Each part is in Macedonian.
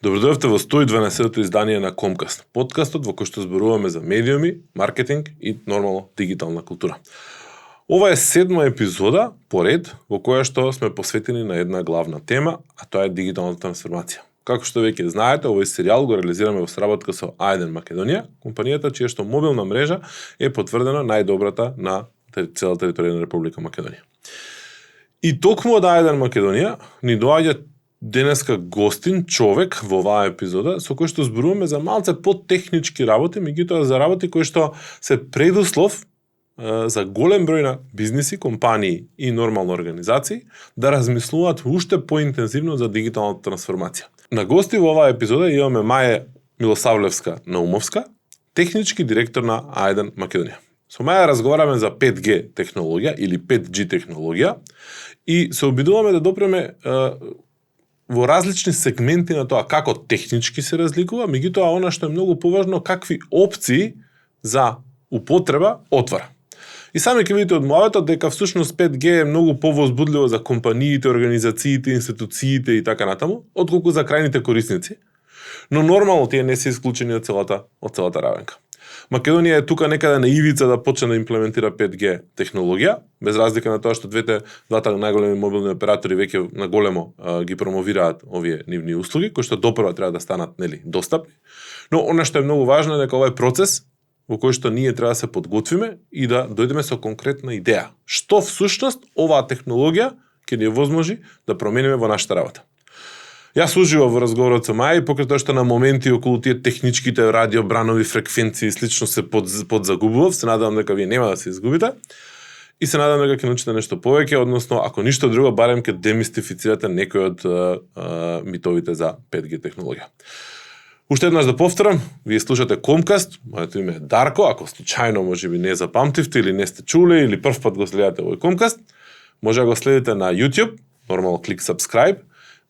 Добродојавте во 112-то издание на Комкаст, подкастот во кој што зборуваме за медиуми, маркетинг и нормално дигитална култура. Ова е 7-ма епизода поред во која што сме посветени на една главна тема, а тоа е дигиталната трансформација. Како што веќе знаете, овој серијал го реализираме во сработка со A1 Македонија, компанијата чија што мобилна мрежа е потврдена најдобрата на целата територија на Република Македонија. И токму од A1 Македонија ни доаѓа денеска гостин, човек во оваа епизода, со кој што зборуваме за малце подтехнички работи, меѓутоа за работи кои што се предуслов за голем број на бизниси, компании и нормално организации да размислуваат уште поинтензивно за дигиталната трансформација. На гости во оваа епизода имаме Маја Милосавлевска-Наумовска, технички директор на A1 Македонија. Со Маја разговараме за 5G технологија или 5G технологија и се обидуваме да допреме во различни сегменти на тоа како технички се разликува, меѓутоа она што е многу поважно, какви опции за употреба отвара. И сами ќе видите од мојата дека всушност 5G е многу повозбудливо за компаниите, организациите, институциите и така натаму, отколку за крајните корисници. Но нормално тие не се исклучени од целата равенка. Македонија е тука некаде на ивица да почне да имплементира 5G технологија, без разлика на тоа што двата најголеми мобилни оператори веќе на големо ги промовираат овие нивни услуги, кои што допрва треба да станат достапни. Но она што е многу важно е дека овој процес во кој што ние треба да се подготвиме и да дојдеме со конкретна идеја. Што всушност оваа технологија ќе ни возможи да промениме во нашата работа. Јас уживав во разговорот со Маја и покрај тоа што на моменти околу тие техничките радиобранови фреквенции слично се подзагубував, се надевам дека вие нема да се изгубите и се надевам дека ќе научите нешто повеќе, односно ако ништо друго барем ќе демистифицирате некои од митовите за 5G технологија. Уште еднаш да повторам, вие слушате Комкаст, моето име е Дарко, ако случајно можеби не запамтивте или не сте чуле или прв пат го следите овој Комкаст, може да го следите на YouTube, нормално клик subscribe.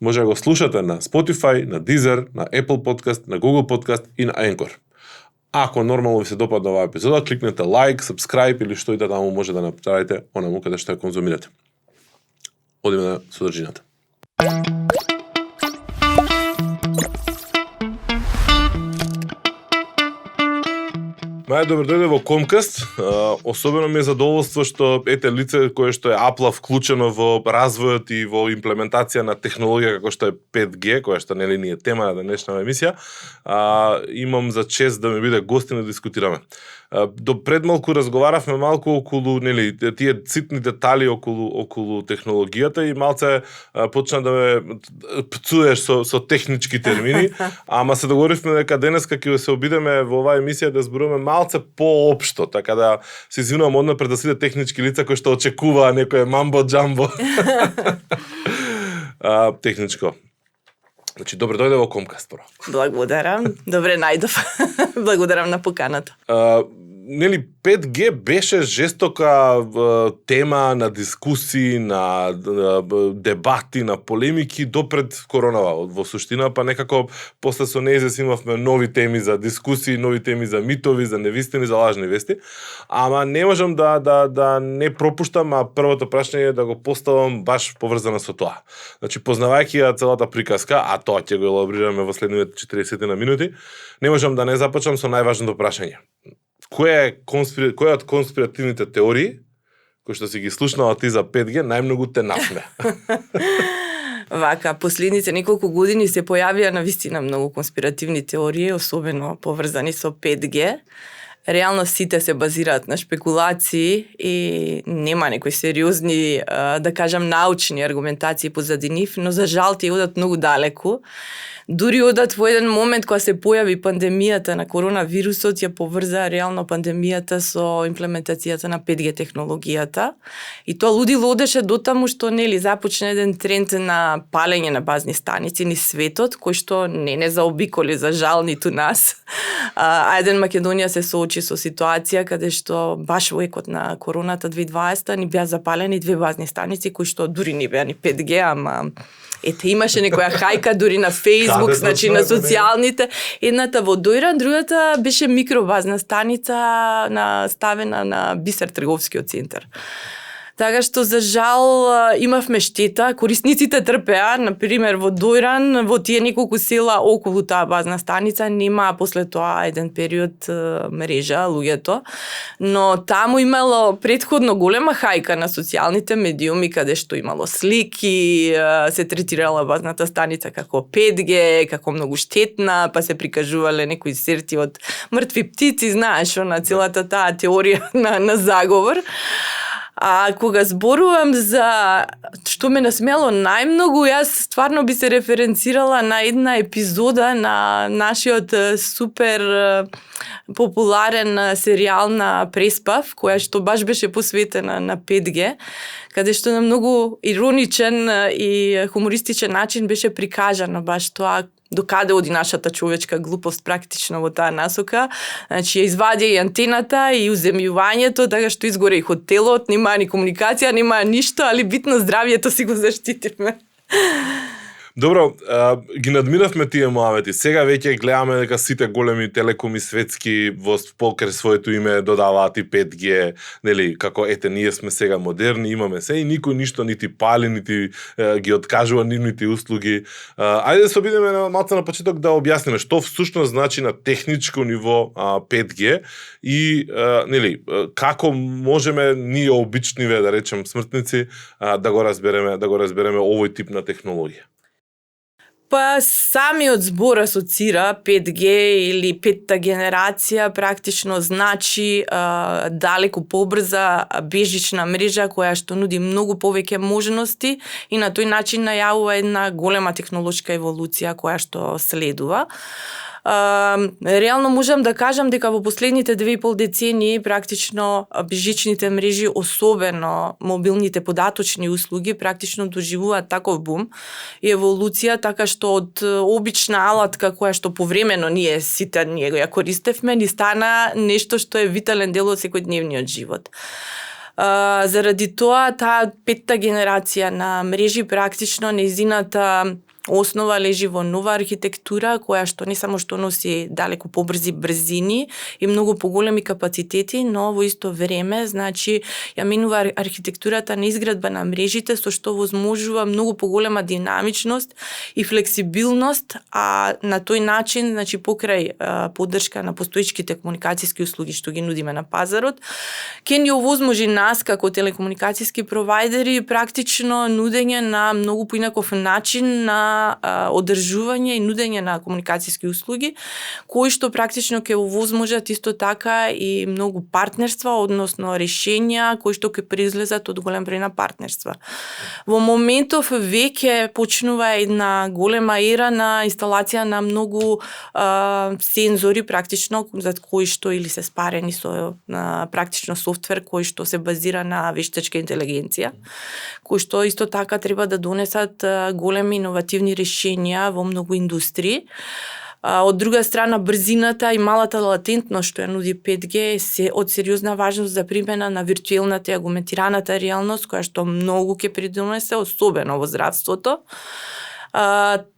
Може да го слушате на Spotify, на Deezer, на Apple Podcast, на Google Podcast и на Anchor. Ако нормално ви се допадна оваа епизода, кликнете like, subscribe или што и да таму може да направите онаму каде што ја конзумирате. Одиме на содржината. Маја, добро дојде во Комкаст. Особено ми е задоволство што ете лице кое што е апла вклучено во развојот и во имплементација на технологија како што е 5G, која што нели ни е тема на денешната емисија. Имам за чест да ми биде гостин да дискутираме. До пред малку разговаравме малку околу нели тие ситни детали околу технологијата и малце почна да ме пцуеш со технички термини, ама се договоривме дека денеска ќе се обидеме во оваа емисија да зборуваме малце поопшто, така да се извинувам однапред пред да сите технички лица кои што очекуваа некое мамбо-джамбо. Техничко. Значи, добро дојде во Комкаст, прво. Благодарам. Добре најдов. Благодарам на поканата. Нели 5G беше жестока тема на дискусии, на дебати, на полемики допред коронава. Во суштина, па некако после со неизвест имавме нови теми за дискусии, нови теми за митови, за невистини, за лажни вести. Ама не можам да не пропуштам, а првото прашање е да го поставам баш поврзано со тоа. Значи, познавајќи ја целата приказка, а тоа ќе го елаборираме во следните 40 минути, не можам да не започнам со најважното прашање. Која од конспиративните теории, кои што си ги слушнала ти за 5G, најмногу те нафне? Вака, последните неколку години се појавија на вистина многу конспиративни теории, особено поврзани со 5G. Реално сите се базираат на шпекулации и нема некои сериозни, да кажам, научни аргументации позади нив, но за жал тие одат многу далеку. Дури одат во еден момент кога се појави пандемијата на коронавирусот, ја поврзаа реално пандемијата со имплементацијата на 5G технологијата. И тоа лудило одеше дотаму што нели започна еден тренд на палење на базни станици низ светот, кој што не заобиколи за жал ниту нас. A1 Македонија се соочи со ситуација каде што баш во екот на короната 2020 ни беа запалени 2 базни станици кои што дури не беа ни 5G, ама ете, имаше некоја хајка дури на Facebook, значи на социјалните. Едната во Дојран, другата беше микробазна станица ставена на Бисер трговскиот центар. Така што за жал имавме штета, корисниците трпеа, на пример во Дојран, во тие неколку села околу таа базна станица нема после тоа еден период мрежа луѓето, но таму имало претходно голема хајка на социјалните медиуми каде што имало слики, се третирала базната станица како 5G, како многу штетна, па се прикажувале некои серти од мртви птици, знаеш, на целата таа теорија на заговор. А кога зборувам за што ме насмело најмногу, јас стварно би се референцирала на една епизода на нашиот супер популарен серијал на Преспав, која што баш беше посветена на 5G, каде што на многу ироничен и хумористичен начин беше прикажано баш тоа до каде оди нашата човечка глупост практично во таа насока. Значи, ја извадија и антената и уземјувањето, така што изгоре и хотелот, нема ни комуникација, нема ништо, али битно здравието си го заштитивме. Добро, ги надминавме тие моавети. Сега веќе гледаме дека сите големи телекоми светски во покрај своето име додаваат и 5G, нели, како ете ние сме сега модерни, имаме се и никој ништо нити пали, нити ги откажува нивните услуги. Ајде да се обидеме малку на почеток да објасниме што всушност значи на техничко ниво 5G и нели како можеме ние обичниве, да речем смртници, да го разбереме овој тип на технологија. Па самиот збор асоцира 5G или петта генерација практично значи далеку побрза бежична мрежа која што нуди многу повеќе можности и на тој начин најавува една голема технолошка еволуција која што следува. Реално можам да кажам дека во последните 2,5 децении практично бежичните мрежи, особено мобилните податочни услуги, практично доживуваат таков бум и еволуција, така што од обична алатка која што повремено ние сите ја користевме, ни стана нешто што е витален дел од секојдневниот живот. Заради тоа, таа петта генерација на мрежи практично нејзината основа лежи во нова архитектура која што не само што носи далеку побрзи брзини и многу поголеми капацитети, но во исто време, значи, ја менува архитектурата на изградба на мрежите со што возможува многу поголема динамичност и флексибилност, а на тој начин, значи, покрај поддршка на постоечките комуникацијски услуги што ги нудиме на пазарот, ќе ни овозможи нас како телекомуникацијски провајдери практично нудење на многу поинаков начин на одржување и нудење на комуникацијски услуги, кои што практично ќе овозможат исто така и многу партнерства, односно решенја кои што ќе произлезат од голем број на партнерства. Во моментов веќе почнува една голема ера на инсталација на многу сензори практично за кои што или се спарени со практично софтвер кој што се базира на вештачка интелигенција, кои што исто така треба да донесат големи иновативни решенја во многу индустрии. Од друга страна, брзината и малата латентност што ја нуди 5G се од сериозна важност за примена на виртуелната и агументираната реалност, која што многу ќе придонесе, особено во здравството.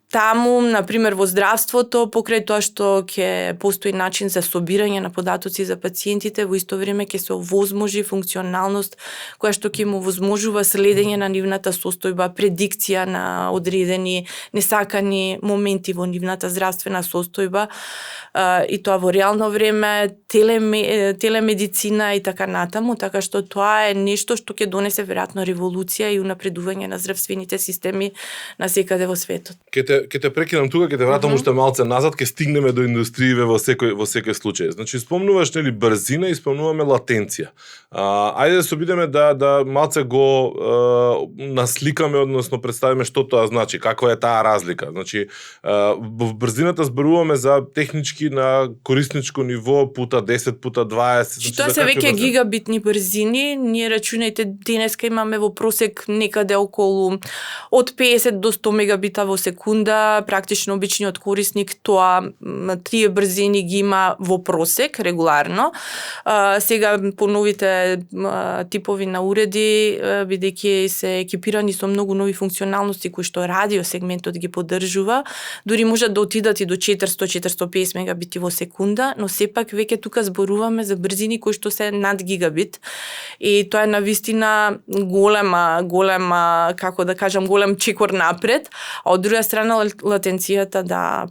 Таму, на пример, во здравството, покрај тоа што ќе постои начин за собирање на податоци за пациентите, во исто време ќе се овозможи функционалност која што ќе му возможува следење на нивната состојба, предикција на одредени несакани моменти во нивната здравствена состојба, и тоа во реално време, телемедицина и така натаму, така што тоа е нешто што ќе донесе веројатно револуција и унапредување на здравствените системи на секаде во светот. Ќе те прекинам тука, ќе те вратам уште малце назад, ќе стигнеме до индустрииве во секој случај. Значи спомнуваш нели брзина и спомнуваме латенција. Ајде да се обидеме да малце го насликаме, односно представиме што тоа значи, каква е таа разлика. Значи во брзината зборуваме за технички на корисничко ниво пута 10 пута 20. Што се веќе гигабитни брзини, ние рачунајте денеска имаме во просек некаде околу од 50 до 100 мегабита во секунда секунда, практично обичниот корисник тие брзини ги има во просек регуларно. Сега по новите типови на уреди, бидејќи се екипирани со многу нови функционалности кои што радио сегментот ги поддржува, дури можат да отидат и до 400-450 мегабити во секунда, но сепак веќе тука зборуваме за брзини кои што се над гигабит. И тоа е навистина голема, како да кажам, голем чекор напред, а од друга страна латенцијата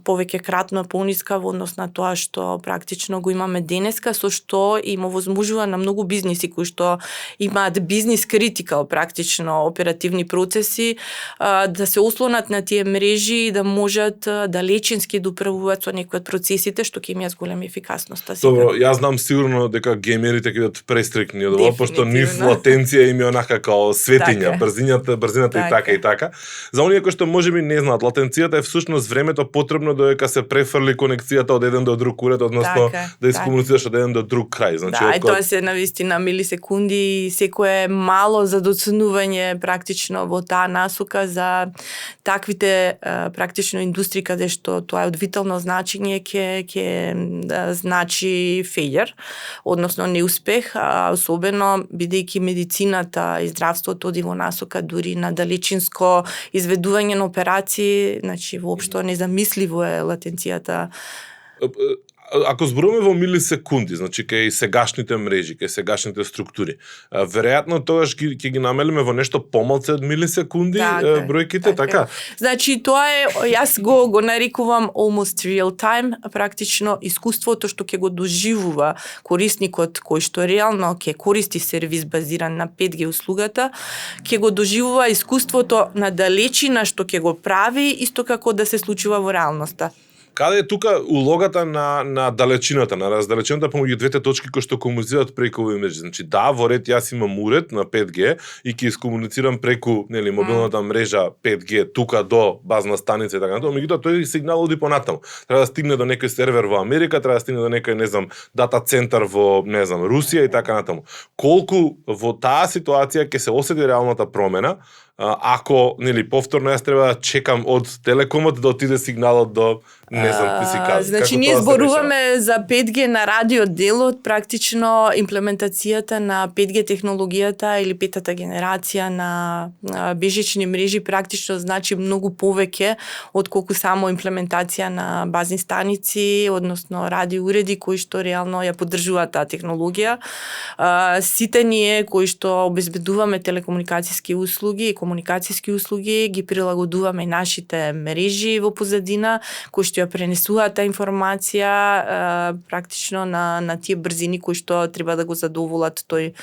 повеќе кратно пониска во однос на тоа што практично го имаме денеска, со што им овозможува на многу бизниси кои што имаат бизнис критикал практично оперативни процеси да се ослонат на тие мрежи и да можат далечински да управуваат со некои од процесите што ќе имаат голема ефикасност. Добро, јас знам сигурно дека геймерите ќе бидат престрикни од ова, пошто нив латенција им е онака као светиња, брзината и така. За оние кои што можеби не знаат, латенцијата е всушност времето потребно додека се префрли конекцијата од еден до друг уред, односно да искомуницираш од еден до друг крај. Значи, тоа се навистина милисекунди и секое мало за доцнување практично во таа насока за таквите практично индустрии каде што тоа е од витално значење ќе значи фејер, односно неуспех, особено бидејќи медицината и здравството оди во насока дури на далечинско изведување на операции, значи воопшто незамисливо е латенцијата. Ако зборуваме во милисекунди, значи кај сегашните мрежи, кај сегашните структури, веројатно тогаш ќе ги намелиме во нешто помалку од милисекунди бројките, така? Значи тоа е, јас го нарекувам almost real time, практично искуството што ќе го доживува корисникот кој што реално ќе користи сервис базиран на 5G услугата, ќе го доживува искуството на далечина што ќе го прави, исто како да се случува во реалноста. Каде е тука улогата на далечината, на раздалечената помеѓу двете точки кои што комуницираат преку овие мрежи? Значи во ред јас имам уред на 5G и ќе искомуницирам преку, мобилната мрежа 5G тука до базна станица и така натаму, меѓутоа тој сигнал оди понатаму. Треба да стигне до некој сервер во Америка, треба да стигне до некој, дата центар во, Русија и така натаму. Колку во таа ситуација ќе се осети реалната промена, ако, повторно јас треба да чекам од телекомот да отиде сигналот до, ти си каза. Значи, ние зборуваме за 5G на радио делот, практично имплементацијата на 5G технологијата или петата генерација на бежични мрежи практично значи многу повеќе од колку само имплементација на базни станици, односно радио уреди кои што реално ја поддржуваат таа технологија. Сите ние кои што обезбедуваме телекомуникацијски услуги и комуникацијски услуги ги прилагодуваме нашите мрежи во позадина кои што ја пренесуваат таа информација практично на тие брзини кои што треба да го задоволат тој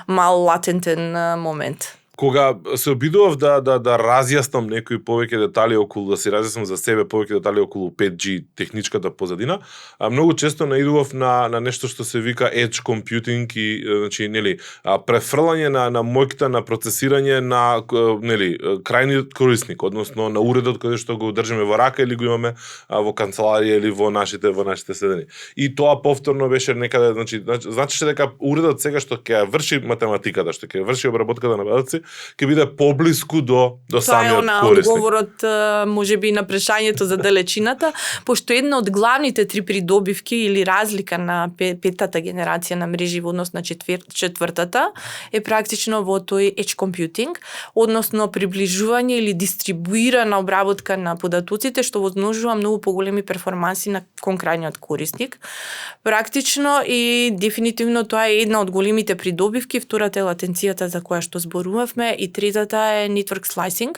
мал латентен момент. Кога се обидував да разјаснам некои повеќе детали околу, да си разјаснам за себе повеќе детали околу 5G техничката позадина, многу често наидував на нешто што се вика edge computing и префрлање на моќта на процесирање на крајниот корисник, односно на уредот каде што го држиме во рака или го имаме во канцеларија или во нашите седени. И тоа повторно беше некаде, значеше дека уредот сега што ќе врши математиката, што ќе врши обработката на податоци, ќе биде поблиску до самиот корисник. Тоа е одговорот можеби на прашањето за далечината, пошто една од главните три придобивки или разлика на петата генерација на мрежи во однос на четвртата е практично во тој edge computing, односно приближување или дистрибуирана обработка на податоците што возможува многу поголеми перформанси на крајниот корисник. Практично и дефинитивно тоа е една од големите придобивки, втората е латенцијата за која што зборував, и третата е network slicing,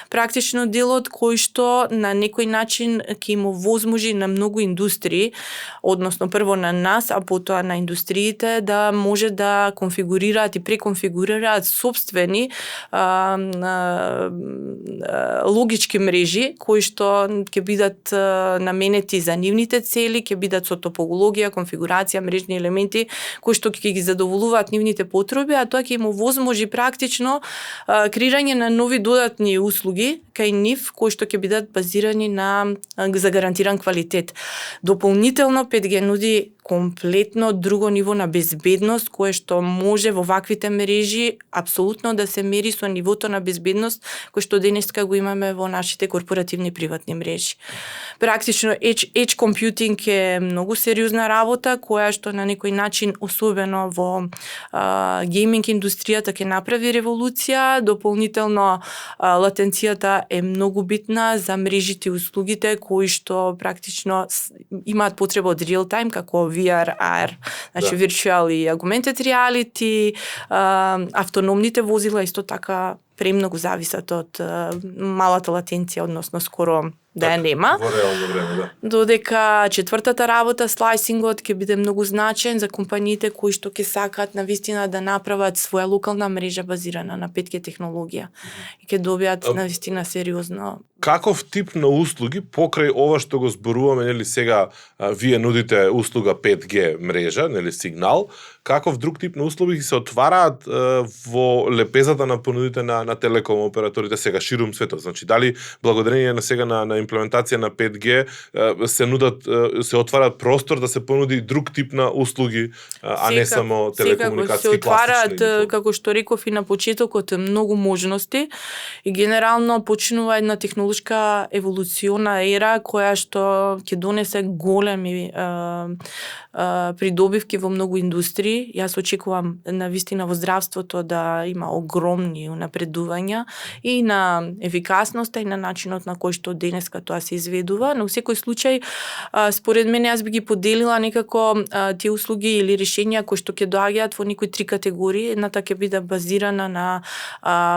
практично делот кој што на некој начин ќе им овозможи на многу индустрии, односно прво на нас, а потоа на индустриите да може да конфигурираат и преконфигурираат собствени логички мрежи кои што ќе бидат наменети за нивните цели, ќе бидат со топологија, конфигурација, мрежни елементи кои што ќе ги задоволуваат нивните потреби, а тоа ќе им овозможи практично креирање на нови додатни услуги кај нив кои што ќе бидат базирани за гарантиран квалитет. Дополнително 5G нуди комплетно друго ниво на безбедност кое што може во ваквите мрежи апсолутно да се мери со нивото на безбедност кој што денеска го имаме во нашите корпоративни приватни мрежи. Практично edge computing е многу сериозна работа која што на некој начин особено во гейминг индустријата ќе направи револуција. Дополнително латенцијата е многу битна за мрежите и услугите кои што практично имаат потреба од real time како VR, AR, значи virtual и augmented reality, автономните возила исто така премногу зависат од малата латенција, односно скоро да ја нема. Во реално време, да. Додека четвртата работа, слайсингот, ќе биде многу значен за компаниите кои што ќе сакаат навистина да направат своја локална мрежа базирана на 5G технологија и ќе добијат навистина сериозно. Каков тип на услуги покрај ова што го зборуваме, нели сега вие нудите услуга 5G мрежа, нели сигнал, каков друг тип на услуги се отвараат во лепезата на понудите на телеком операторите сега ширум светот? Значи дали благодарение на сега на имплементација на 5G се отварат простор да се понуди друг тип на услуги, а не само телекомуникации класични? Се отвараат, како што реков и на почетокот, многу можности и генерално почнува една технолошка еволуциона ера која што ќе донесе големи придобивки во многу индустрии. Јас очекувам навистина во здравството да има огромни напредувања и на ефикасноста и на начинот на кој што денеска тоа се изведува, но во секој случај според мене јас би ги поделила некако тие услуги или решенија кои што ќе доаѓаат во некои три категории. Едната ќе биде базирана на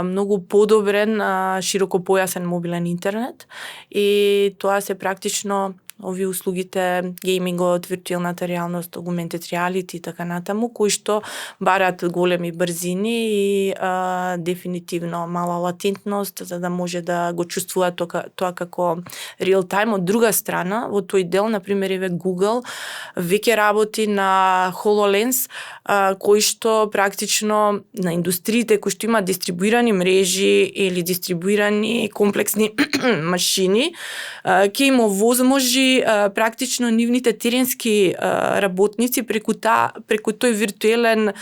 многу подобрен широкопојасен мобилен интернет и тоа се практично овие услугите, геймингот, виртуелната реалност, augmented reality и така натаму, кои што бараат големи брзини и дефинитивно мала латентност за да може да го чувствуваат тоа како real time. Од друга страна, во тој дел, например, еве Google веќе работи на HoloLens, кои што практично на индустриите кои што имаат дистрибуирани мрежи или дистрибуирани комплексни машини, ќе им овозможи практично нивните теренски работници преку тој виртуелен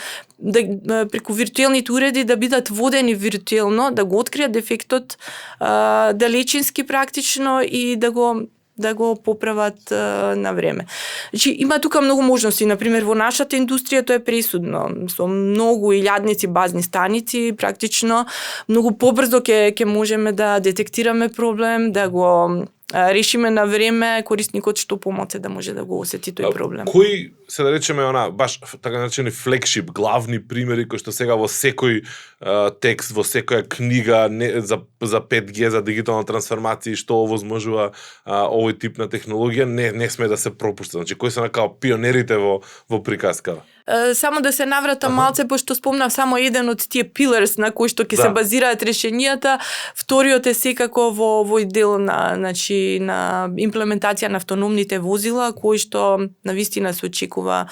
преку виртуелните уреди да бидат водени виртуелно, да го откријат дефектот далечински практично и да го поправат на време. Значи, има тука многу можности. Например, во нашата индустрија тоа е пресудно. Со многу илјадници базни станици, практично, многу побрзо ќе можеме да детектираме проблем, да го решиме на време, корисникот што помоце да може да го осети тој проблем. Кои се да речеме баш така наречени флагшип, главни примери кои што сега во секој текст, во секоја книга за 5G, за дигитална трансформација, што овозможува овој тип на технологија, не сме да се пропушта. Значи, кои се као пионерите во приказкава? Само да се навратам малце, пошто спомнав само еден од тие pillars на кои што ќе се базираат решенијата. Вториот е секако во овој дел на имплементација на автономните возила, кои што навистина се очекува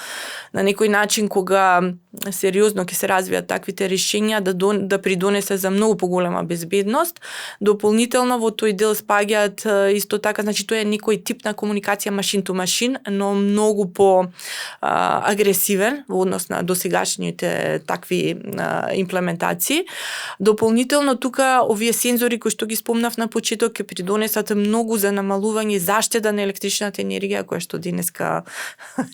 на некој начин кога сериозно ќе се развијат таквите решенија да придонесе за многу поголема безбедност. Дополнително во тој дел спаѓаат исто така, значи тоа е некој тип на комуникација машин to машин, но многу по агресивен во однос на досегашните такви имплементации. Дополнително тука овие сензори кои што ги спомнав на почеток ќе придонесат многу за намалување и заштеда на електричната енергија која што денеска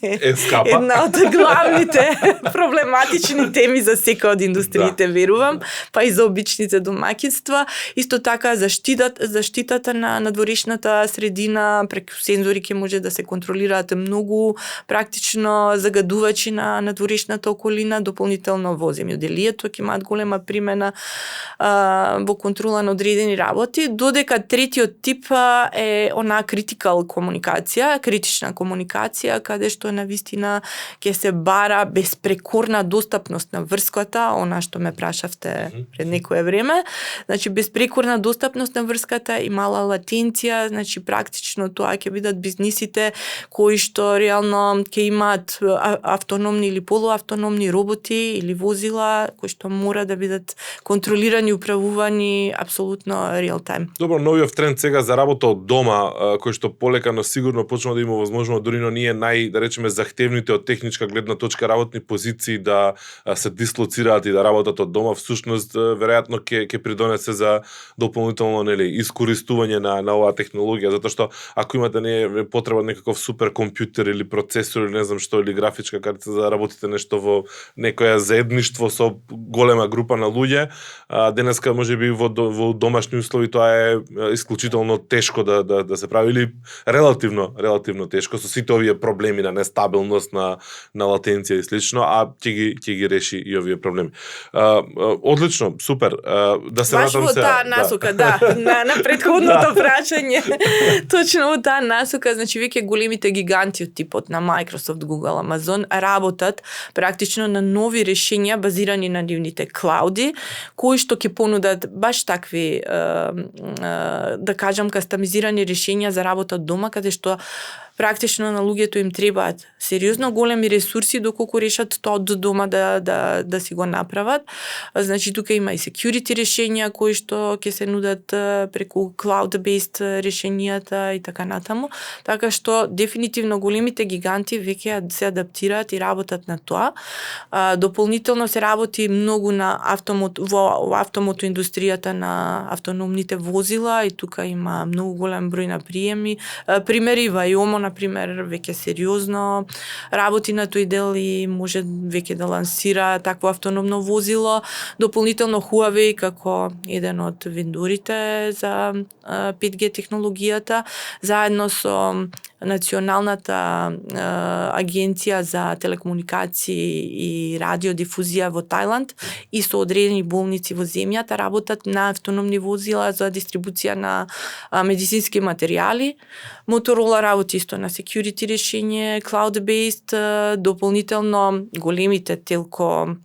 е една од главните проблематични теми за секој од индустриите, верувам, па и за обичните домаќинства. Исто така заштитата на надворешната средина преку сензори ќе може да се контролираат многу практично загадувачи на надворешната околина, дополнително во земјоделието ќе имаат голема примена во контрола на одредени работи, додека третиот тип е она критична комуникација, каде што навистина ќе се бара безпрекорна достапност на врската, она што ме прашавте пред некое време. Значи безпрекорна достапност на врската и мала латенција, значи практично тоа ќе бидат бизнисите кои што реално ќе имаат автономни автономни или полуавтономни роботи или возила кои што мора да бидат контролирани, управувани апсолутно реал тајм. Добро, новиот тренд сега за работа од дома, кој што полека но сигурно почнува да има возможност дури на ние да речеме захтевните од техничка гледна точка работни позиции да се дислоцираат и да работат од дома, всушност веројатно ќе придонесе за дополнително искористување на оваа технологија, затоа што ако имате потреба некаков супер компјутер или процесор или не знам што или графичка карта за да работите нешто во некоја заедништво со голема група на луѓе, денеска можеби во домашни услови тоа е исклучително тешко да се прави или релативно тешко со сите овие проблеми на нестабилност, на латенција и слично, а ќе ги реши и овие проблеми. Одлично, супер. Да се вратам се. Таа насока, на претходното прашање. Точно во таа насока, значи веќе големите гиганти од типот на Microsoft, Google, Amazon работат практично на нови решенија базирани на нивните клауди, кои што ќе понудат баш такви да кажам кастомизирани решенија за работа од дома, каде што практично на луѓето им требаат сериозно големи ресурси доколку решат тоа од дома да си го направат. Значи тука има и security решенија кои што ќе се нудат преку cloud-based решенијата и така натаму. Така што дефинитивно големите гиганти веќе се адаптираат и работат на тоа. Дополнително се работи многу на автомото индустријата на автономните возила и тука има многу голем број на примери. Вајомо например веќе сериозно работи на тој дел и може веќе да лансира такво автономно возило. Дополнително Huawei како еден од вендорите за 5G технологијата заедно со Националната агенција за телекомуникации и радиодифузија во Тајланд и со одредени болници во земјата работат на автономни возила за дистрибуција на медицински материјали. Motorola работи исто на security решение, cloud-based, дополнително големите телко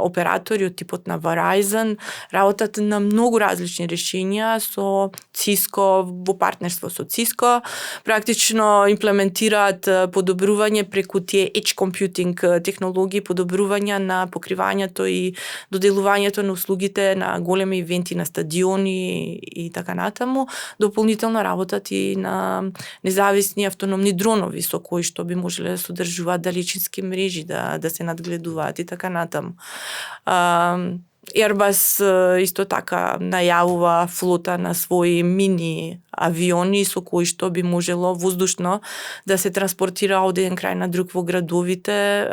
оператори од типот на Verizon работат на многу различни решенија со Cisco, во партнерство со Cisco, практично имплементираат подобрување преку тие edge computing технологии, подобрување на покривањето и доделувањето на услугите на големи ивенти на стадиони и така натаму. Дополнително работат и на независни автономни дронови со кои што би можеле да содржуваат далечински мрежи, да се надгледуваат и така натаму. Airbus исто така најавува флота на своји мини авиони со кои што би можело воздушно да се транспортира од еден крај на друг во градовите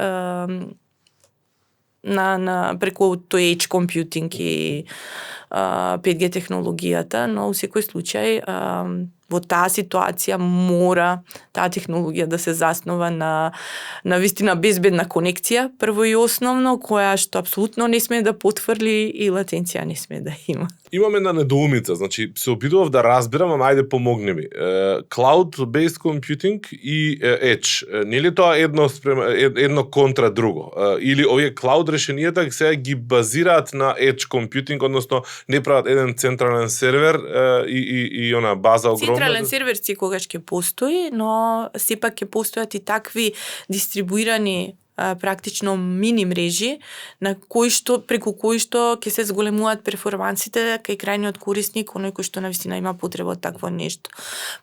на преку тој edge computing и 5G технологијата, но во секој случај во таа ситуација мора таа технологија да се заснова на вистина безбедна конекција, прво и основно, која што апсолутно не сме да потврли и латенција не сме да има. Имам една недоумица, значи се обидував да разберам, ама ајде помогни ми. Cloud-based computing и Edge, нели тоа едно контра друго? Или овие cloud решенијата сега ги базираат на Edge computing, односно не прават еден централен сервер и она база огромна? Централен сервер секогаш ќе постои, но сепак ќе постојат и такви дистрибуирани практично мини мрежи на преку кои што ќе се зголемуваат перформансите кај крајниот корисник, оној кој што навистина има потреба од такво нешто.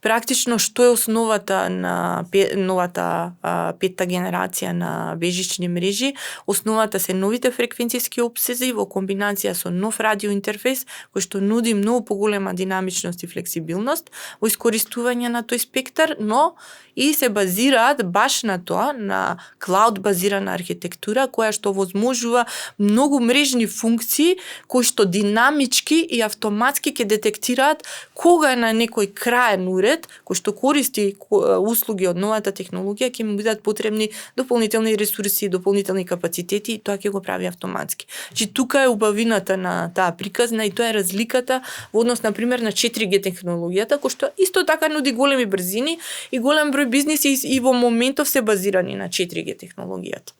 Практично што е основата на новата петта генерација на бежични мрежи? Основата се новите фреквенцијски опсези во комбинација со нов радио интерфејс кој што нуди многу поголема динамичност и флексибилност во искористување на тој спектар, но и се базираат баш на тоа, на клауд базирана архитектура која што возможува многу мрежни функции кои што динамички и автоматски ќе детектираат кога е на некој краен уред кој што користи услуги од новата технологија ќе му бидат потребни дополнителни ресурси, дополнителни капацитети и тоа ќе го прави автоматски. Значи тука е убавината на таа приказна и тоа е разликата во однос на пример на 4G технологијата кој што исто така нуди големи брзини и голем број бизниси и во моментов се базирани на 4G технологијата.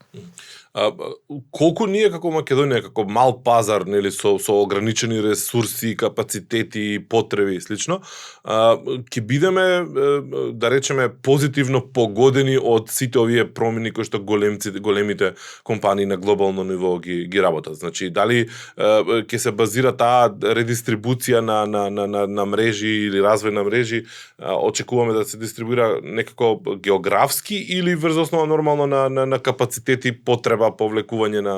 Колку ние како Македонија, како мал пазар, нели, со ограничени ресурси, капацитети, потреби и слично, ќе бидеме, да речеме, позитивно погодени од сите овие промени кои што големите компании на глобално ниво ги работат. Значи, дали ќе се базира таа редистрибуција на мрежи или развој на мрежи, очекуваме да се дистрибуира некако географски или врз основа нормално на капацитети, потреба, повлекување на...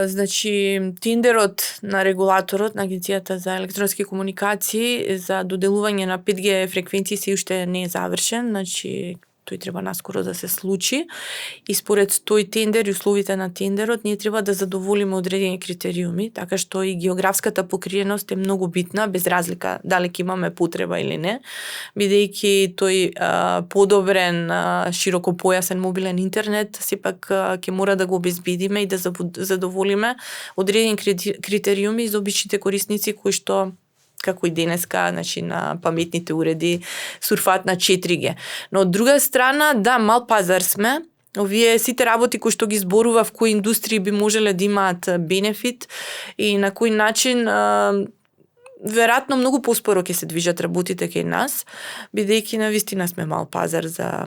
Значи, тендерот на регулаторот на Агенцијата за електронски комуникации за доделување на 5G фреквенции се уште не е завршен, значи тој треба наскоро да се случи и според тој тендер и условите на тендерот ние треба да задоволиме одредени критериуми, така што и географската покриеност е многу битна, без разлика дали ќе имаме потреба или не, бидејќи тој подобрен широкопојасен мобилен интернет сепак ќе мора да го обезбедиме и да задоволиме одредени критериуми за обичните корисници кои што како и денеска, значи на паметните уреди сурфаат на 4G. Но од друга страна, да, мал пазар сме. Овие сите работи кои што ги зборува в кои индустрии би можеле да имаат бенефит и на кој начин веројатно многу поспоро ќе се движат работите кај нас, бидејќи навистина сме мал пазар за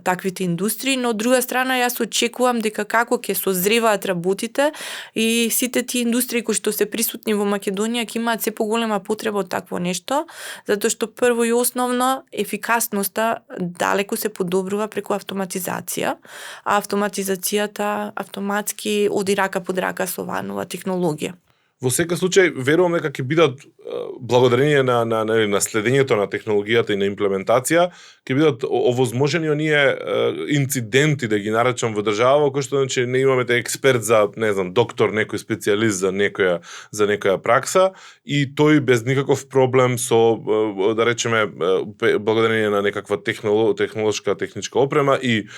таквите индустрии, но од друга страна јас очекувам дека како ќе созреваат работите и сите тие индустрии кои што се присутни во Македонија ќе имаат се поголема потреба од такво нешто, затоа што прво и основно ефикасноста далеку се подобрува преку автоматизација, а автоматизацијата автоматски оди рака под рака со оваа нова технологија. Во секој случај, верувам дека ќе бидат благодарение на следењето на технологијата и на имплементација, ќе бидат овозможени оние инциденти, да ги наречам, во држава, кој што значи не имаме експерт за, не знам, доктор, некој специјалист за некоја пракса и тој без никаков проблем со, да речеме, благодарение на некаква технолошка техничка опрема и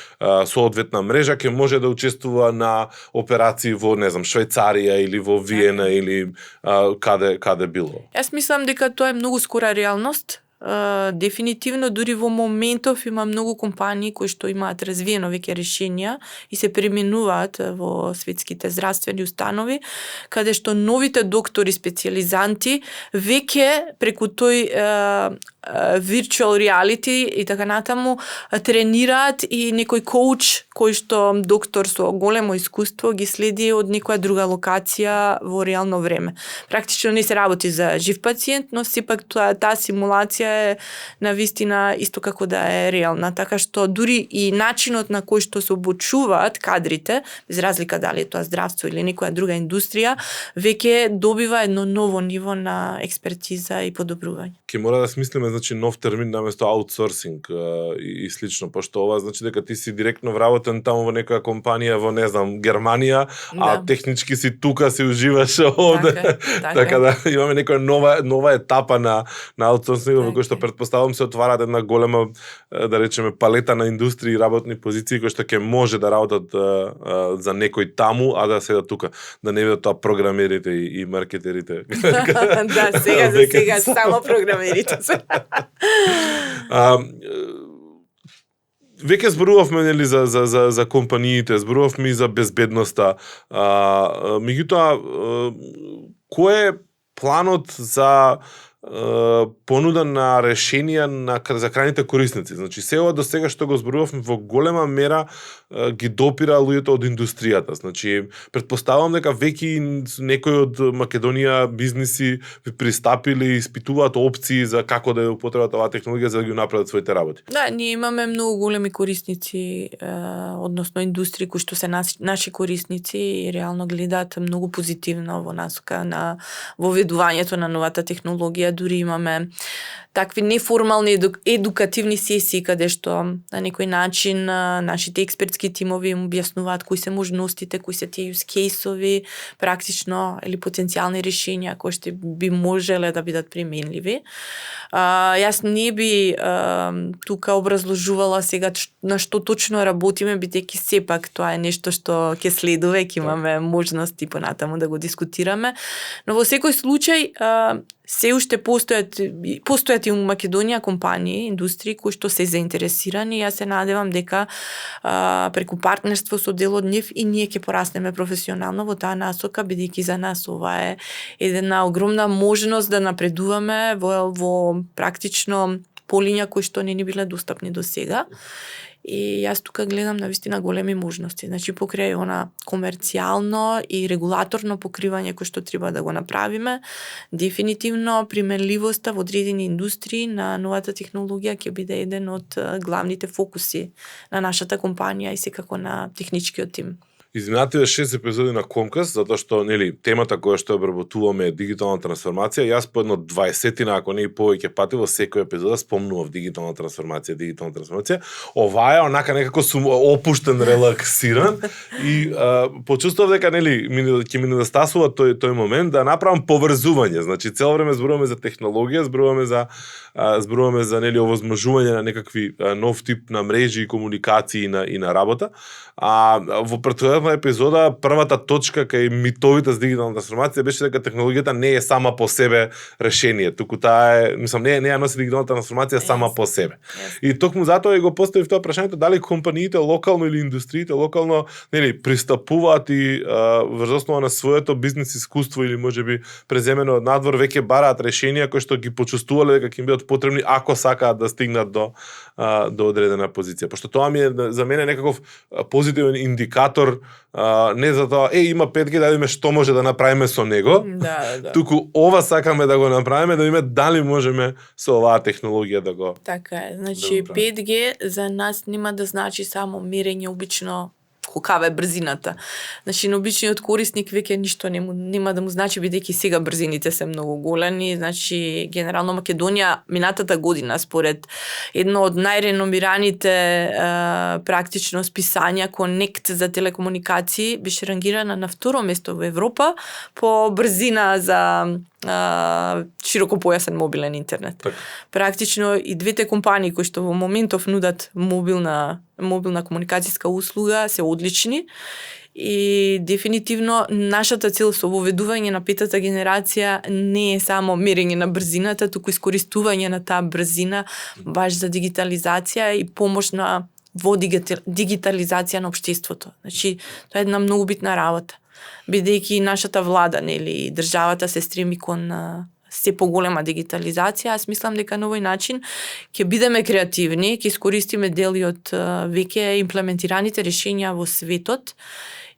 соодветна мрежа ќе може да учествува на операции во, не знам, Швајцарија или во Виена или каде било. Јас мислам дека тоа е многу скора реалност. Дефинитивно, дури во моментов има многу компании кои што имаат развиено веќе решенија и се преминуваат во светските здравствени установи, каде што новите доктори специјализанти веќе преку тој virtual reality и така натаму тренираат и некој коуч кој што доктор со големо искуство ги следи од некоја друга локација во реално време. Практично не се работи за жив пациент, но сепак таа симулација е навистина исто како да е реална, така што дури и начинот на кој што се обучуваат кадрите, без разлика дали е тоа здравство или некоја друга индустрија, веќе добива едно ново ниво на експертиза и подобрување. Ке мора да смислиме, значи, нов термин наместо аутсорсинг и слично, пошто ова значи дека ти си директно вработен таму во некоја компанија во, не знам, Германија, а технички си тука, си уживаш овде. Така да имаме некоја нова етапа на аутсорсинг, во кој што претпоставам се отвараат една голема, да речеме, палета на индустрии и работни позиции кои што ќе може да работат за некој таму, а да седат тука, да не бидат тоа програмерите и маркетерите. Да, сега само програмерите се. Веќе зборувавме, нели, за компаниите, зборувавме и за безбедноста. Меѓутоа, кој е планот за понуда на решенија за крајните корисници? Значи, се ова до сега што го зборувавме во голема мера ги допира луѓето од индустријата. Значи, претпоставам дека веќе некои од Македонија бизниси пристапили и испитуваат опции за како да ја употребат оваа технологија за да ги направат своите работи. Да, ние имаме многу големи корисници, односно индустрии кои што се наши корисници и реално гледаат многу позитивно во насока на воведувањето на новата технологија. Дури имаме такви неформални едукативни сесии каде што на некој начин нашите експертски тимови им објаснуваат кои се можностите, кои се тие use case-ови, практично или потенцијални решенија кои што би можеле да бидат применливи. Јас не би тука образложувала сега на што точно работиме, бидејќи сепак тоа е нешто што ќе следува и ќе имаме можности понатаму да го дискутираме. Но во секој случај се уште постојат и у Македонија компании, индустрии кои што се заинтересирани. Јас се надевам дека преку партнерство со дел од нив и ние ќе пораснеме професионално во таа насока, бидејќи за нас ова е една огромна можност да напредуваме во практично полиња кои што не ни биле достапни до сега. И јас тука гледам на вистина големи можности. Значи покрај она комерцијално и регулаторно покривање кој што треба да го направиме, дефинитивно применливоста во одредени индустрии на новата технологија ќе биде еден од главните фокуси на нашата компанија и секако на техничкиот тим. Изминативе 6 епизоди на Комкаст, затоа што темата која што обработуваме е дигитална трансформација. Јас по едно 20-тина, ако не и повеќе пати во секоја епизода спомнував дигитална трансформација. Оваа е онака некако сум опуштен, релаксиран и почувствував дека ќе ми недостасува тој момент да направам поврзување. Значи цело време зборуваме за технологија, зборуваме за овозможување на некакви нов тип на мрежи и комуникации и на работа. А во претходната епизода првата точка кај митовите за дигитална трансформација беше дека технологијата не е сама по себе решение, туку таа е, не ја носи дигитална трансформација сама по себе. И токму затоа и го поставив тоа прашањето дали компаниите локално или индустриите локално пристапуваат и врз основа на своето бизнис искуство или можеби преземено од надвор веќе бараат решенија кои што ги почувствувале дека ќе им бидат потребни ако сакаат да стигнат до одредена позиција. Пошто тоа ми е за мене некаков позитивен индикатор, не за тоа има 5G, да видиме што може да направиме со него. Да. Туку ова сакаме да го направиме, да видиме дали можеме со оваа технологија да го. Така е. Значи 5G за нас нема да значи само мерење обично колкава е брзината. Значи на обичниот корисник веќе ништо нема да му значи, бидејќи сега брзините се многу големи. Значи генерално Македонија минатата година според едно од најреномираните практично списања Connect за телекомуникации беше рангирана на второ место во Европа по брзина за широкопојасен мобилен интернет. Так. Практично и двете компании кои што во моментов нудат мобилна комуникацијска услуга се одлични и дефинитивно нашата цел со воведување на петата генерација не е само мерење на брзината, туку искористување на таа брзина баш за дигитализација и помош во дигитализација на општеството. Значи тоа е една многу битна работа. Бидејќи нашата влада, државата се стреми кон се поголема дигитализација, аз мислам дека на овој начин ќе бидеме креативни, ќе искористиме дели од веќе имплементираните решенија во светот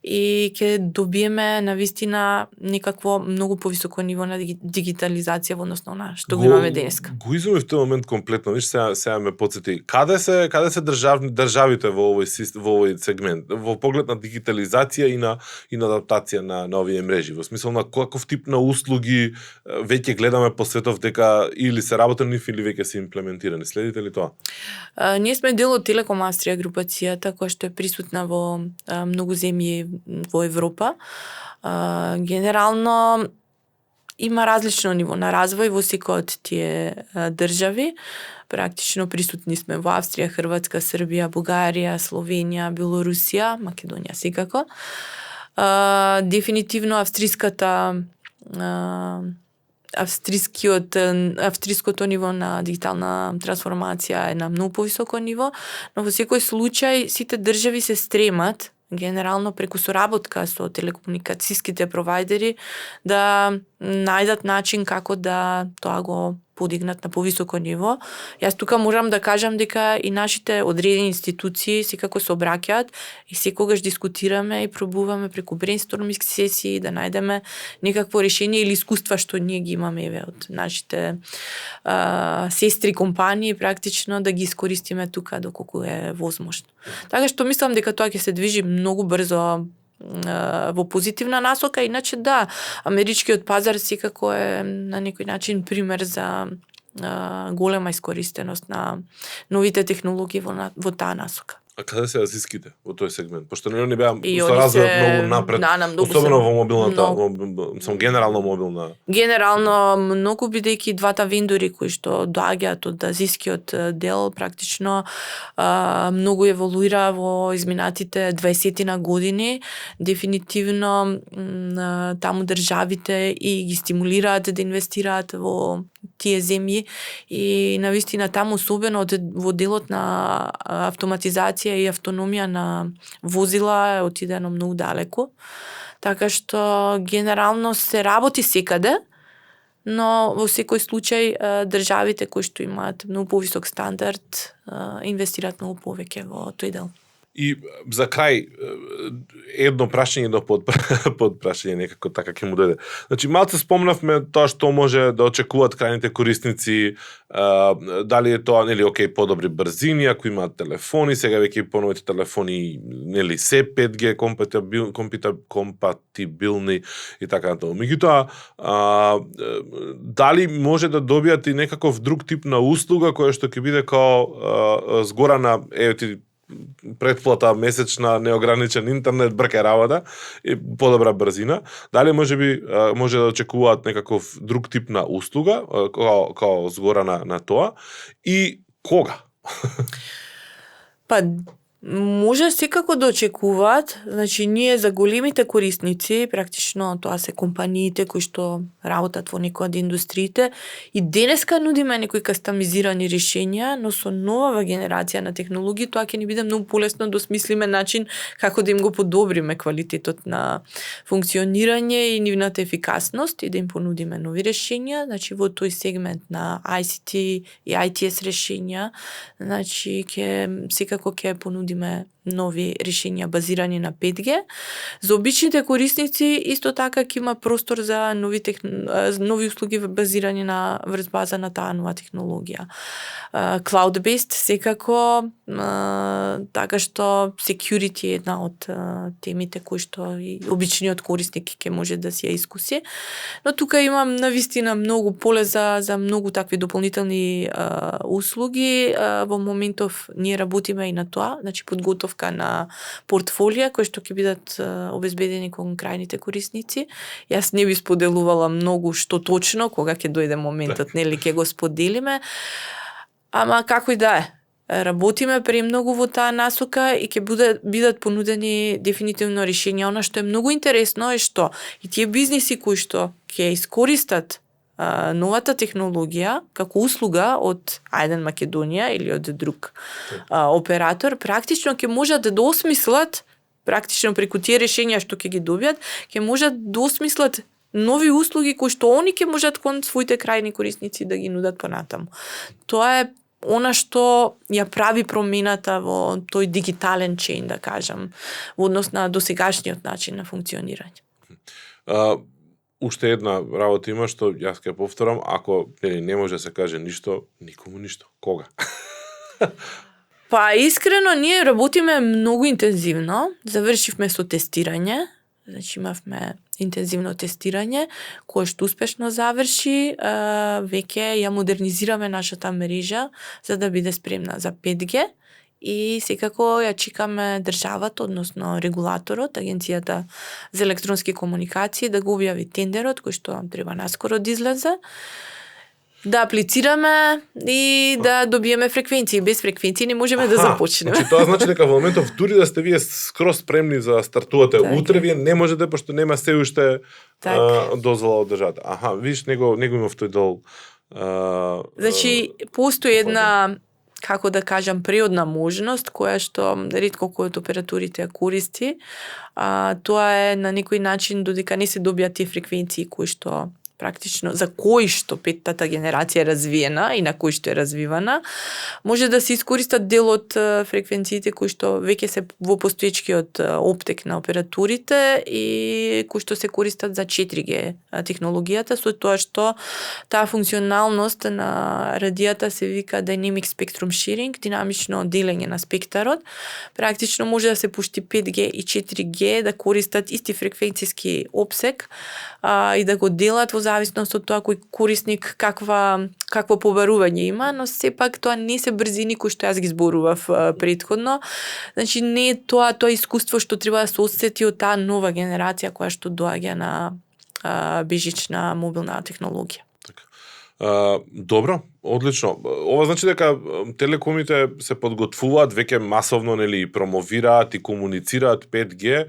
и ќе добиеме навистина некакво многу повисоко ниво на дигитализација во односно на што го имаме денеска. Го изумив тој момент комплетно, виж сега ме потсети. Каде се државите во овој сегмент, во поглед на дигитализација и на адаптација на овие мрежи, во смисол на каков тип на услуги веќе гледаме по светов дека или се работи на нив или веќе се имплементирани. Следите ли тоа? Ние сме дел од Телеком Австрија групацијата која што е присутна во многу земји во Европа. Генерално има различно ниво на развој во секој од тие држави. Практично присутни сме во Австрија, Хрватска, Србија, Бугарија, Словенија, Белорусија, Македонија секако. Дефинитивно австриското ниво на дигитална трансформација е на многу повисоко ниво, но во секој случај сите држави се стремат генерално преку соработка со телекомуникацијските провајдери да најдат начин како да тоа го подигнат на повисоко ниво. Јас тука можам да кажам дека и нашите одредени институции секако се обраќаат и секогаш дискутираме и пробуваме преку брейнсторминг сесии да најдеме некакво решение или искуства што ние ги имаме од нашите сестри компании практично да ги искористиме тука доколку е возможно. Така што мислам дека тоа ќе се движи многу брзо во позитивна насока, иначе да, америчкиот пазар секако е на некој начин пример за голема искористеност на новите технологии во таа насока. А каде се азиските во тој сегмент? Пошто не беа И се они развиваат се- многу напред, да, многу особено се- во мобилната, многу- сам генерално мобилна. Генерално, многу бидејќи двата вендори кои што доаѓаат од азискиот дел, практично многу еволуира во изминатите 20 години. Дефинитивно таму државите и ги стимулираат да инвестираат во тие земји и навистина таму особено во делот на автоматизација и автономија на возила е отидено многу далеку. Така што генерално се работи секаде, но во секој случај државите кои што имаат многу повисок стандард инвестираат многу повеќе во тој дел. И за крај едно прашање, едно подпрашање некако така ќе му дојде. Значи малце спомнавме тоа што може да очекуваат крајните корисници, дали е тоа нели окей подобри брзини ако имаат телефони, сега веќе поновите телефони нели се 5G компатибилни и така натаму. Меѓутоа дали може да добијат и некаков друг тип на услуга која што ќе биде као згорана предплата месечна, неограничен интернет, брка работа и подобра брзина. Дали може да очекуваат некаков друг тип на услуга као згора на тоа и кога? Па може секако да очекуваат, значи ние за големите корисници, практично тоа се компаниите кои што работат во некоја од индустриите и денеска нудиме некои кастомизирани решенија, но со новава генерација на технологии тоа ќе ни биде многу полесно да осмислиме начин како да им го подобриме квалитетот на функционирање и нивната ефикасност и да им понудиме нови решенија, значи во тој сегмент на ICT и ITS решенја, значи секако ќе понудиме нови решенија базирани на 5G. За обичните корисници исто така ќе има простор за нови услуги базирани на врз база на таа нова технологија. Cloud-based секако, така што security е една од темите кои што и обичниот корисник ќе може да си ја искуси. Но тука имам навистина многу поле за многу такви дополнителни услуги. Во моментов ние работиме и на тоа, значи подготовка на портфолија кои што ќе бидат обезбедени кон крајните корисници. Јас не би споделувала многу што точно, кога ќе дојде моментот, нели ќе го споделиме. Ама како и да е, работиме премногу во таа насока и ќе бидат понудени дефинитивно решенја. Она што е многу интересно е што и тие бизниси кои што ќе искористат новата технологија како услуга од Ајден Македонија или од друг оператор, практично ќе можат да осмислат, практично преку тие решенја што ќе ги добијат, ќе можат да осмислат нови услуги кои што они ќе можат кон своите крајни корисници да ги нудат понатаму. Тоа е она што ја прави промената во тој дигитален чейн, да кажам, во однос на досегашниот начин на функционирање. Уште една работа има што јас ќе повторам, ако не може да се каже ништо, никому ништо. Кога? Па искрено ние работиме многу интензивно. Завршивме со тестирање, значи имавме интензивно тестирање кое што успешно заврши. Веќе ја модернизираме нашата мрежа за да биде спремна за 5G. И секако ја чекаме државата, односно регулаторот, Агенцијата за електронски комуникации, да го објави тендерот, кој што треба наскоро да излезе, да аплицираме и да добиеме фреквенции. Без фреквенции не можеме да започнеме. Значи тоа значи дека во моментов дури да сте вие скроз спремни за стартувате утре, вие не можете, пошто нема се уште дозвола од државата. Виж, него имав тој дол. Значи, постои една, како да кажам, приодна можност, која што ретко кој од операторите ја користи. Тоа е на некој начин додека не се добијат тие фреквенции кои што практично за кои што петтата генерација е развиена и на кои што е развивана, може да се искористат дел од фреквенциите кои што веќе се во постоечкиот оптек на операторите и кои што се користат за 4G технологијата, со тоа што таа функционалност на радијата се вика Dynamic Spectrum Sharing, динамично делење на спектарот. Практично може да се пушти 5G и 4G да користат исти фреквенциски опсек и да го делат во зависност од тоа кој корисник какво побарување има, но сепак тоа не се брзини кои што јас ги зборував претходно. Значи не е тоа искуство што треба да се осети од таа нова генерација која што доаѓа на бежична мобилна технологија. Добро, одлично. Ова значи дека телекомите се подготвуваат веќе масовно, нели, промовираат и комуницираат 5G.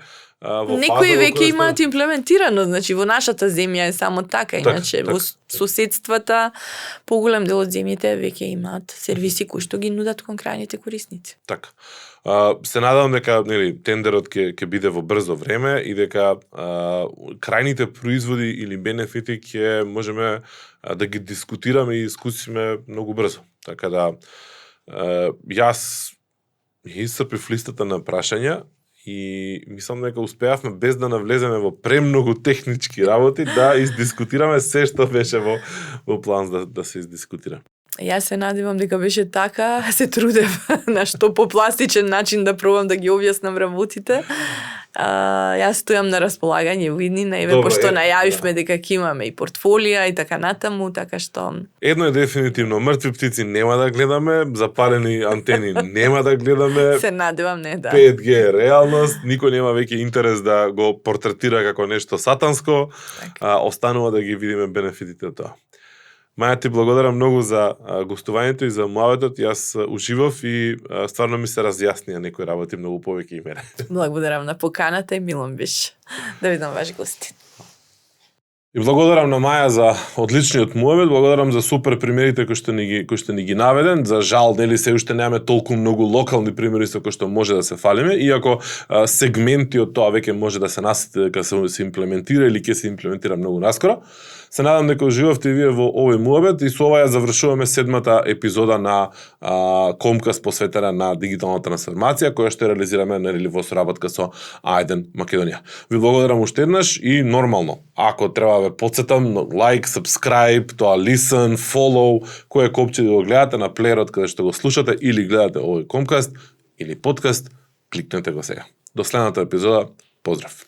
Некои веќе имаат имплементирано, значи во нашата земја е само така, иначе во соседствата поголем дел од земјите веќе имаат сервиси кои што ги нудат кон крајните корисници. Така. Се надевам дека, нели, тендерот ќе биде во брзо време и дека крајните производи или бенефити ќе можеме да ги дискутираме и искусиме многу брзо. Така да јас исцрпив листата на прашања и мислам дека успеавме без да навлеземе во премногу технички работи да издискутираме се што беше во план да се издискутира. Јас се надевам дека беше така, се трудев на што попластичен начин да пробам да ги објаснам работите. Јас стојам на располагање во иднина, пошто најавивме дека ќе имаме и портфолија и така натаму, така што... Едно е дефинитивно, мртви птици нема да гледаме, запалени антени нема да гледаме. Се надевам не, да. 5G е реалност, никој нема веќе интерес да го портретира како нешто сатанско, останува да ги видиме бенефитите од тоа. Маја, ти благодарам многу за гостувањето и за муабетот. Јас уживав и стварно ми се разјаснија некои работи многу повеќе и мене. Благодарам на поканата и милом беше да видам ваш гости. И благодарам на Маја за одличниот муабет, благодарам за супер примерите кои што ни ги наведен. За жал, нели се уште немаме толку многу локални примери со кои што може да се фалиме, иако сегменти од тоа веќе може да се насети дека се имплементира или ќе се имплементира многу наскоро. Се надам дека уживавте и вие во овој муабет и со ова ја завршуваме 7-та епизода на Комкаст посветена на дигитална трансформација, која што реализираме во соработка со А1 Македонија. Ви благодарам уште еднаш и нормално, ако треба ве потсетам, лайк, subscribe, тоа listen, follow, кој копче да го гледате на плеерот каде што го слушате или гледате овој Комкаст или подкаст, кликнете го сега. До следната епизода, поздрав!